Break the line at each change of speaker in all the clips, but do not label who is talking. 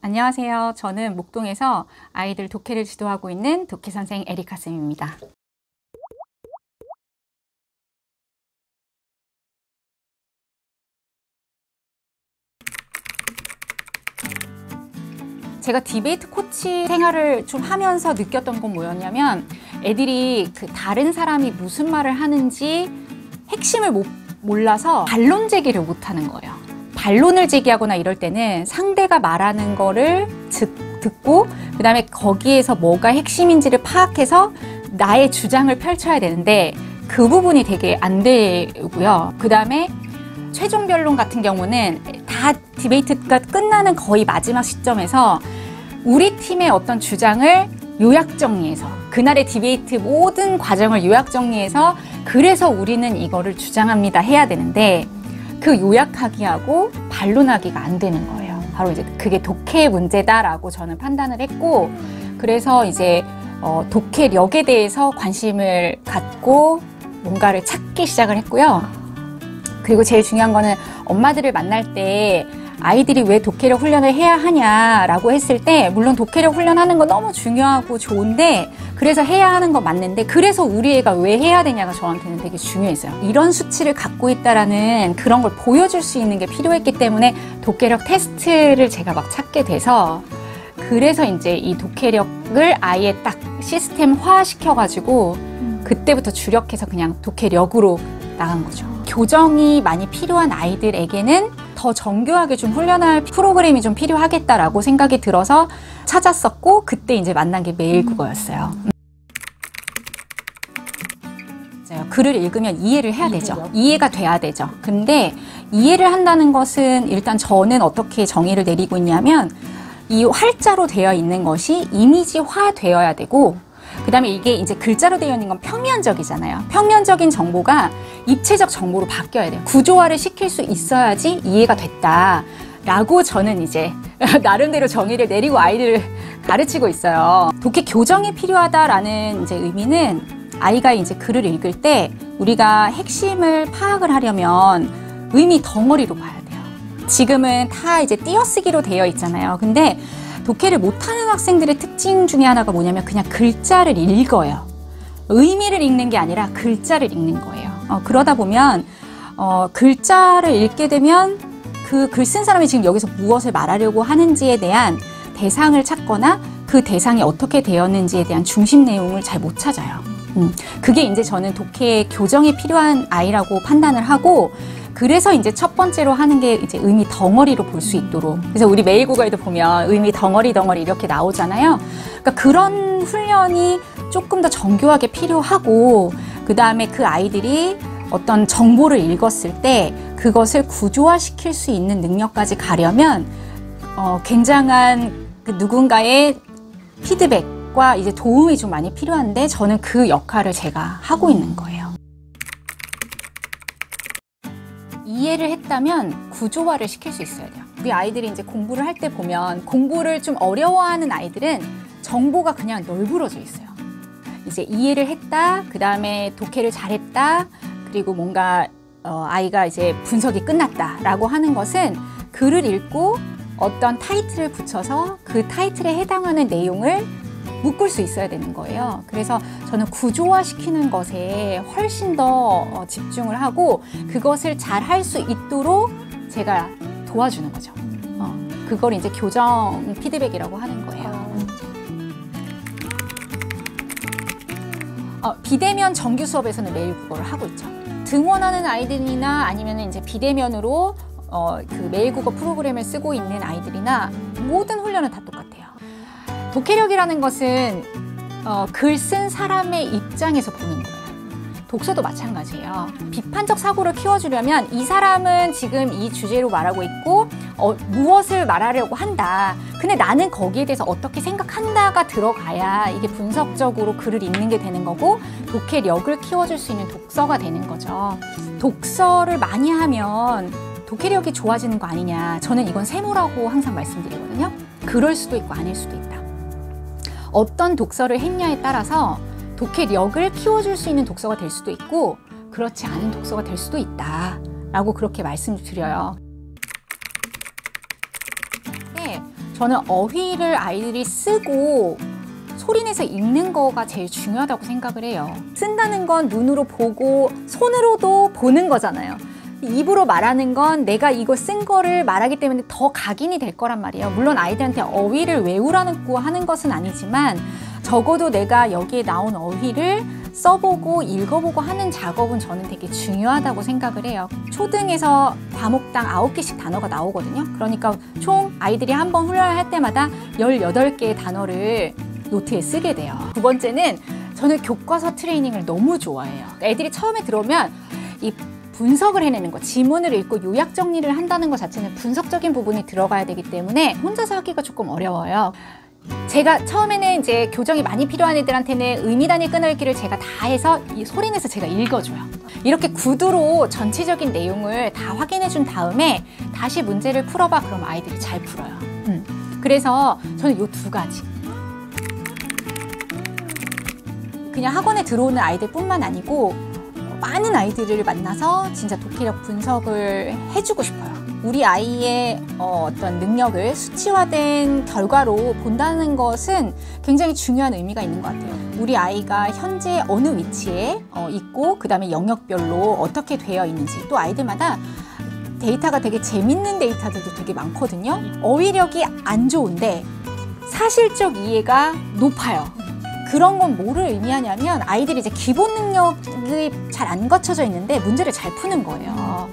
안녕하세요. 저는 목동에서 아이들 독해를 지도하고 있는 독해선생 에리카 쌤입니다. 제가 디베이트 코치 생활을 좀 하면서 느꼈던 건 뭐였냐면 애들이 다른 사람이 무슨 말을 하는지 핵심을 몰라서 반론 제기를 못하는 거예요. 반론을 제기하거나 이럴 때는 상대가 말하는 거를 듣고 그 다음에 거기에서 뭐가 핵심인지를 파악해서 나의 주장을 펼쳐야 되는데 그 부분이 되게 안 되고요. 그 다음에 최종 변론 같은 경우는 다 디베이트가 끝나는 거의 마지막 시점에서 우리 팀의 어떤 주장을 요약 정리해서 그날의 디베이트 모든 과정을 요약 정리해서 그래서 우리는 이거를 주장합니다 해야 되는데 그 요약하기하고 반론하기가 안 되는 거예요. 바로 이제 그게 독해의 문제다라고 저는 판단을 했고 그래서 이제 독해력에 대해서 관심을 갖고 뭔가를 찾기 시작을 했고요. 그리고 제일 중요한 거는 엄마들을 만날 때 아이들이 왜 독해력 훈련을 해야 하냐라고 했을 때 물론 독해력 훈련하는 거 너무 중요하고 좋은데 그래서 해야 하는 거 맞는데 그래서 우리 애가 왜 해야 되냐가 저한테는 되게 중요했어요. 이런 수치를 갖고 있다라는 그런 걸 보여줄 수 있는 게 필요했기 때문에 독해력 테스트를 제가 막 찾게 돼서 그래서 이제 이 독해력을 아예 딱 시스템화 시켜가지고 그때부터 주력해서 그냥 독해력으로 나간 거죠. 교정이 많이 필요한 아이들에게는 더 정교하게 좀 훈련할 프로그램이 좀 필요하겠다라고 생각이 들어서 찾았었고 그때 이제 만난 게 매일국어였어요. 글을 읽으면 이해를 해야 되죠. 이해가 돼야 되죠. 근데 이해를 한다는 것은 일단 저는 어떻게 정의를 내리고 있냐면 이 활자로 되어 있는 것이 이미지화 되어야 되고 그 다음에 이게 이제 글자로 되어 있는 건 평면적이잖아요. 평면적인 정보가 입체적 정보로 바뀌어야 돼요. 구조화를 시킬 수 있어야지 이해가 됐다라고 저는 이제 나름대로 정의를 내리고 아이들을 가르치고 있어요. 독해 교정이 필요하다라는 이제 의미는 아이가 이제 글을 읽을 때 우리가 핵심을 파악을 하려면 의미 덩어리로 봐야 돼요. 지금은 다 이제 띄어쓰기로 되어 있잖아요. 근데 독해를 못하는 학생들의 특징 중에 하나가 뭐냐면 그냥 글자를 읽어요. 의미를 읽는 게 아니라 글자를 읽는 거예요. 그러다 보면 글자를 읽게 되면 그 글 쓴 사람이 지금 여기서 무엇을 말하려고 하는지에 대한 대상을 찾거나 그 대상이 어떻게 되었는지에 대한 중심 내용을 잘 못 찾아요. 그게 이제 저는 독해 교정이 필요한 아이라고 판단을 하고 그래서 이제 첫 번째로 하는 게 이제 의미 덩어리로 볼 수 있도록. 그래서 우리 매일국어에도 보면 의미 덩어리 이렇게 나오잖아요. 그러니까 그런 훈련이 조금 더 정교하게 필요하고 그 다음에 그 아이들이 어떤 정보를 읽었을 때 그것을 구조화시킬 수 있는 능력까지 가려면 굉장한 그 누군가의 피드백과 이제 도움이 좀 많이 필요한데 저는 그 역할을 제가 하고 있는 거예요. 이해를 했다면 구조화를 시킬 수 있어야 돼요. 우리 아이들이 이제 공부를 할 때 보면 공부를 좀 어려워하는 아이들은 정보가 그냥 널브러져 있어요. 이제 이해를 했다, 그 다음에 독해를 잘했다, 그리고 뭔가 아이가 이제 분석이 끝났다라고 하는 것은 글을 읽고 어떤 타이틀을 붙여서 그 타이틀에 해당하는 내용을 묶을 수 있어야 되는 거예요. 그래서 저는 구조화시키는 것에 훨씬 더 집중을 하고 그것을 잘 할 수 있도록 제가 도와주는 거죠. 그걸 이제 교정 피드백이라고 하는 거예요. 비대면 정규 수업에서는 매일 국어를 하고 있죠. 등원하는 아이들이나 아니면 이제 비대면으로 그 매일 국어 프로그램을 쓰고 있는 아이들이나 모든 훈련은 다 똑같아요. 독해력이라는 것은 글 쓴 사람의 입장에서 보는 거예요. 독서도 마찬가지예요. 비판적 사고를 키워주려면 이 사람은 지금 이 주제로 말하고 있고 무엇을 말하려고 한다. 근데 나는 거기에 대해서 어떻게 생각한다가 들어가야 이게 분석적으로 글을 읽는 게 되는 거고 독해력을 키워줄 수 있는 독서가 되는 거죠. 독서를 많이 하면 독해력이 좋아지는 거 아니냐. 저는 이건 세모라고 항상 말씀드리거든요. 그럴 수도 있고 아닐 수도 있다. 어떤 독서를 했냐에 따라서 독해력을 키워줄 수 있는 독서가 될 수도 있고 그렇지 않은 독서가 될 수도 있다 라고 그렇게 말씀을 드려요. 저는 어휘를 아이들이 쓰고 소리내서 읽는 거가 제일 중요하다고 생각을 해요. 쓴다는 건 눈으로 보고 손으로도 보는 거잖아요. 입으로 말하는 건 내가 이거 쓴 거를 말하기 때문에 더 각인이 될 거란 말이에요. 물론 아이들한테 어휘를 외우라고 하는 것은 아니지만 적어도 내가 여기에 나온 어휘를 써보고 읽어보고 하는 작업은 저는 되게 중요하다고 생각을 해요. 초등에서 과목당 9개씩 단어가 나오거든요. 그러니까 총 아이들이 한 번 훈련을 할 때마다 18개의 단어를 노트에 쓰게 돼요. 두 번째는 저는 교과서 트레이닝을 너무 좋아해요. 애들이 처음에 들어오면 이 분석을 해내는 거, 지문을 읽고 요약 정리를 한다는 것 자체는 분석적인 부분이 들어가야 되기 때문에 혼자서 하기가 조금 어려워요. 제가 처음에는 이제 교정이 많이 필요한 애들한테는 의미 단위 끊을기를 제가 다 해서 이 소리내서 제가 읽어줘요. 이렇게 구두로 전체적인 내용을 다 확인해 준 다음에 다시 문제를 풀어봐. 그럼 아이들이 잘 풀어요. 그래서 저는 이 두 가지. 그냥 학원에 들어오는 아이들 뿐만 아니고 많은 아이들을 만나서 진짜 독해력 분석을 해주고 싶어요. 우리 아이의 어떤 능력을 수치화된 결과로 본다는 것은 굉장히 중요한 의미가 있는 것 같아요. 우리 아이가 현재 어느 위치에 있고 그 다음에 영역별로 어떻게 되어 있는지, 또 아이들마다 데이터가 되게 재밌는 데이터들도 되게 많거든요. 어휘력이 안 좋은데 사실적 이해가 높아요. 그런 건 뭐를 의미하냐면 아이들이 이제 기본 능력이 잘 안 갖춰져 있는데 문제를 잘 푸는 거예요.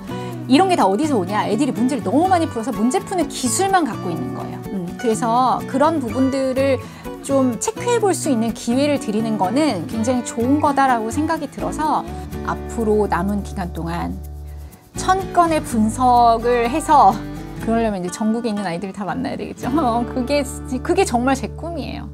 이런 게 다 어디서 오냐? 애들이 문제를 너무 많이 풀어서 문제 푸는 기술만 갖고 있는 거예요. 그래서 그런 부분들을 좀 체크해 볼 수 있는 기회를 드리는 거는 굉장히 좋은 거다라고 생각이 들어서 앞으로 남은 기간 동안 1000건의 분석을 해서 그러려면 이제 전국에 있는 아이들을 다 만나야 되겠죠. 그게 정말 제 꿈이에요.